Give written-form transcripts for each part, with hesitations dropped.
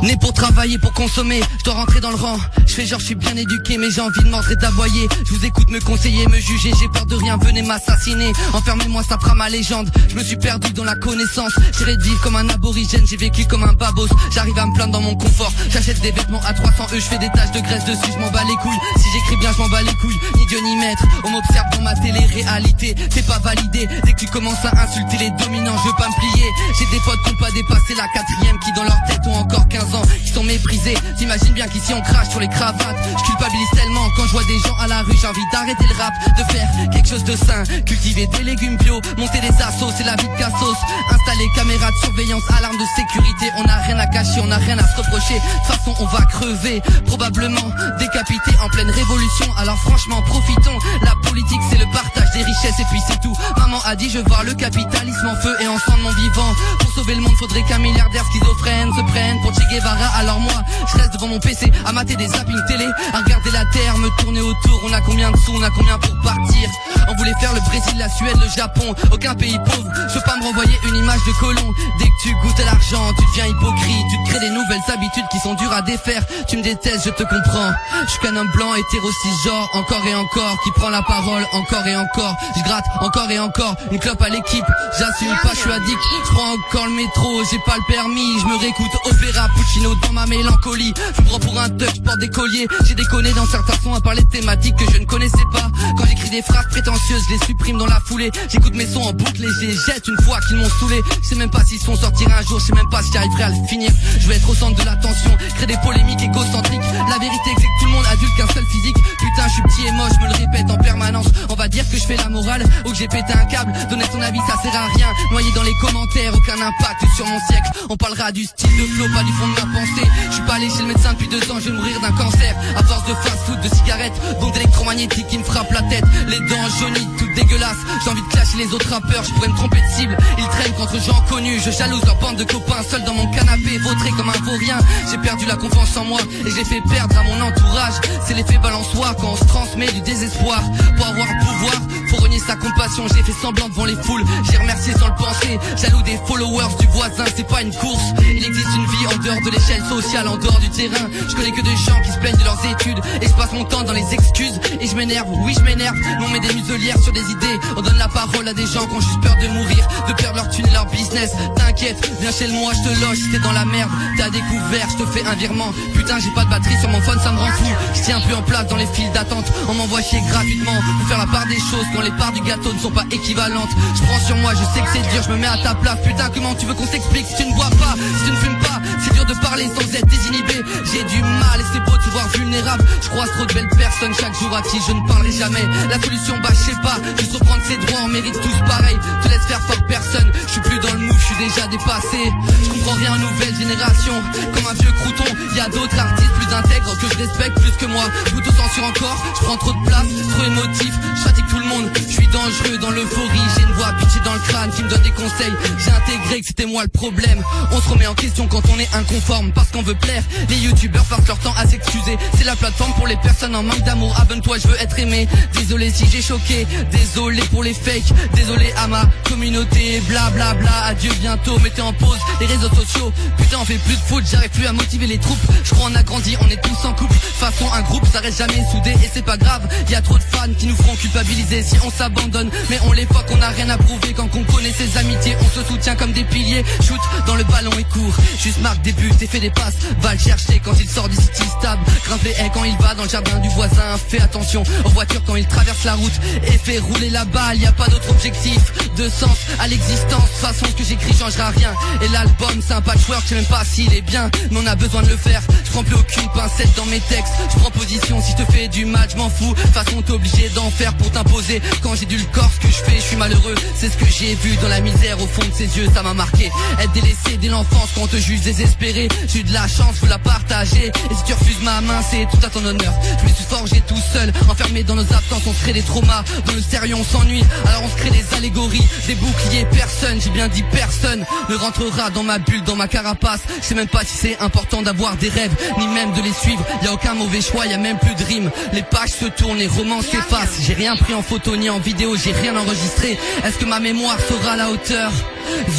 Né pour travailler, pour consommer, je dois rentrer dans le rang. Je fais genre je suis bien éduqué mais j'ai envie de mordre et d'aboyer. Je vous écoute me conseiller, me juger, j'ai peur de rien, venez m'assassiner. Enfermez-moi, ça fera ma légende. Je me suis perdu dans la connaissance. J'irai de vivre comme un aborigène, j'ai vécu comme un babos. J'arrive à me plaindre dans mon confort. J'achète des vêtements à 300 €, je fais des taches de graisse dessus, je m'en bats les couilles. Si j'écris bien, je m'en bats les couilles. Ni Dieu ni maître, on m'observe dans ma télé-réalité. C'est pas validé, dès que tu commences à insulter les dominants, je veux pas me plier. J'ai des potes qui ont pas dépassé la 4e, qui dans leur tête ont encore 15 ans, qui sont méprisés. T'imagines bien qu'ici on crache sur les cravates. Je culpabilise tellement quand je vois des gens à la rue. J'ai envie d'arrêter le rap, de faire quelque chose de sain, cultiver des légumes bio, monter des assos, c'est la vie de Cassos. Installer caméras de surveillance, alarme de sécurité. On a rien à cacher, on a rien à se reprocher. De toute façon on va crever, probablement décapité en pleine révolution. Alors franchement profitons, la politique c'est le partage des richesses et puis c'est tout. Maman a dit je veux voir le capitalisme en feu et en sang de mon vivant. Pour sauver le monde faudrait qu'un milliardaire schizophrène se prenne pour Che Guevara. Alors moi je reste devant mon PC à mater des zappings télé, à regarder la terre me tourner autour. On a combien de sous, on a combien pour partir? On voulait faire le Brésil, la Suède, le Japon, aucun pays pauvre. Je veux pas me renvoyer une image de colon. Dès que tu goûtes à l'argent, tu deviens hypocrite. Tu te crées des nouvelles habitudes qui sont dures à défaire. Tu me détestes, je te comprends. Je suis qu'un homme blanc, hétéro cisgenre, encore et encore, qui prend la parole encore et encore. Je gratte encore et encore, une clope à l'équipe. J'assume pas, je suis addict. Je prends encore le métro, j'ai pas le permis. Je me réécoute opéra, Puccino dans ma mélancolie. Je me prends pour un touch, porte des colliers. J'ai déconné dans certains sons à parler de thématiques que je ne connaissais pas. Quand j'écris des phrases prétentieuses, je les supprime dans la foulée. J'écoute mes sons en boucle et je les jette une fois qu'ils m'ont saoulé. Je sais même pas s'ils sont sortiraient un jour, je sais même pas si j'arriverai à le finir. Je veux être au centre de l'attention, créer des polémiques égocentriques. La vérité c'est que tout le monde adulte qu'un seul physique. Putain je suis petit et moche, je me le répète en permanence. On va dire que je fais la morale ou que j'ai pété un câble. Donner ton avis ça sert à rien, noyé dans les commentaires, aucun impact sur mon siècle. On parlera du style de flow, pas du fond de ma pensée. Je suis pas allé chez le médecin depuis 2 ans, je vais mourir d'un cancer. À force de fast food, de cigarettes, d'ondes électromagnétiques qui me frappent la tête. Les dents jaunies, toutes dégueulasses. J'ai envie de clasher les autres rappeurs, je pourrais me tromper de cible. Ils traînent contre gens connus, je jalouse leur bande de copains. Seul dans mon canapé, vautré comme un vaurien. J'ai perdu la confiance en moi et je l'ai fait perdre à mon entourage. C'est l'effet balançoire quand on se transmet du désespoir. Pour avoir le pouvoir, faut renier sa compassion. J'ai fait semblant devant les foules, j'ai remercié sans le penser. Jaloux des followers du voisin, c'est pas une course. Il existe une vie en dehors de l'échelle sociale, en dehors du terrain. Je connais que des gens qui se plaignent de leurs études et je passe mon temps dans les excuses. Et je m'énerve, oui je m'énerve. On met des muselières sur des idées, on donne la parole à des gens qui ont juste peur de mourir, de perdre leur thune et leur business. T'inquiète, viens chez moi, je te loge. Si t'es dans la merde, t'as découvert, je te fais un virement. Putain j'ai pas de batterie sur mon phone, ça me rend fou. Je tiens plus en place dans les files d'attente. On m'envoie chier gratuitement pour faire la part des choses quand les parts du gâteau ne sont pas équivalentes. Je prends sur moi, je sais que c'est dur, je me mets à ta place. Putain comment tu veux qu'on s'explique si tu ne bois pas, si tu ne fumes pas? C'est dur de parler sans être désinhibé. J'ai du mal et c'est beau de se voir vulnérable. Je croise trop de belles personnes chaque jour à qui je ne parlerai jamais. La solution bah je sais pas, juste reprendre ses droits, on mérite tous pareil. Te laisse faire par personne, je suis plus dans le move, je suis déjà dépassé. Je comprends rien aux nouvelles générations, comme un vieux crouton. Y a d'autres artistes plus intègres que je respecte plus que moi. J'auto-censure encore, je prends trop de place, trop émotif, je fatigue tout le monde. Je suis dangereux dans l'euphorie, j'ai une voix pitchée dans le crâne qui me donne des conseils. J'ai intégré que c'était moi le problème. On se remet en question quand on est inconforme parce qu'on veut plaire. Les youtubeurs passent leur temps à s'excuser. C'est la plateforme pour les personnes en manque d'amour. Abonne-toi, je veux être aimé. Désolé si j'ai choqué, désolé pour les fakes, désolé à ma communauté. Bla bla bla, adieu bientôt. Mettez en pause les réseaux sociaux. Putain on fait plus de foot, j'arrive plus à motiver les troupes. Je crois on a grandi, on est tous en couple. Façon un groupe, ça reste jamais soudé et c'est pas grave. Y a trop de fans qui nous feront culpabiliser si on s'abandonne. Mais on les fuck, on a rien à prouver. Quand on connaît ses amitiés, on se soutient comme des piliers. Shoot dans le ballon et court, juste marque des buts et fait des passes. Va le chercher quand il sort du city stable. Grimpe les haies quand il va dans le jardin du voisin. Fais attention aux voitures quand il traverse la route et fait rouler la balle. Y a pas d'autre objectif de sens à l'existence. De toute façon ce que j'écris changera rien. Et l'album c'est un patchwork, je sais même pas s'il est bien, mais on a besoin de le faire. Je prends plus aucune pincette dans mes textes, je prends position position. Si je te fais du mal, je m'en fous. De toute façon t'es obligé d'en faire pour t'imposer. Quand j'ai dû le corps, ce que je fais, je suis malheureux. C'est ce que j'ai vu dans la misère au fond de ses yeux, ça m'a marqué. Être délaissé dès l'enfance quand on te juge désespéré. J'ai eu de la chance, faut la partager. Et si tu refuses ma main, c'est tout à ton honneur. Je me suis forgé tout seul, enfermé dans nos absences. On se crée des traumas, dans le sérieux on s'ennuie. Alors on se crée des allégories, des boucliers. Personne, j'ai bien dit personne, ne rentrera dans ma bulle, dans ma carapace. Je sais même pas si c'est important d'avoir des rêves, ni même de les suivre. Y a aucun mauvais choix, y a même plus de rimes. Les pages se tournent, les romans s'effacent. J'ai rien pris en photo ni en vidéo, j'ai rien enregistré. Est-ce que ma mémoire sera à la hauteur?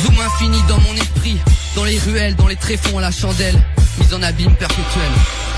Zoom infini dans mon esprit, dans les ruelles, dans les tréfonds à la chandelle, mise en abîme perpétuel.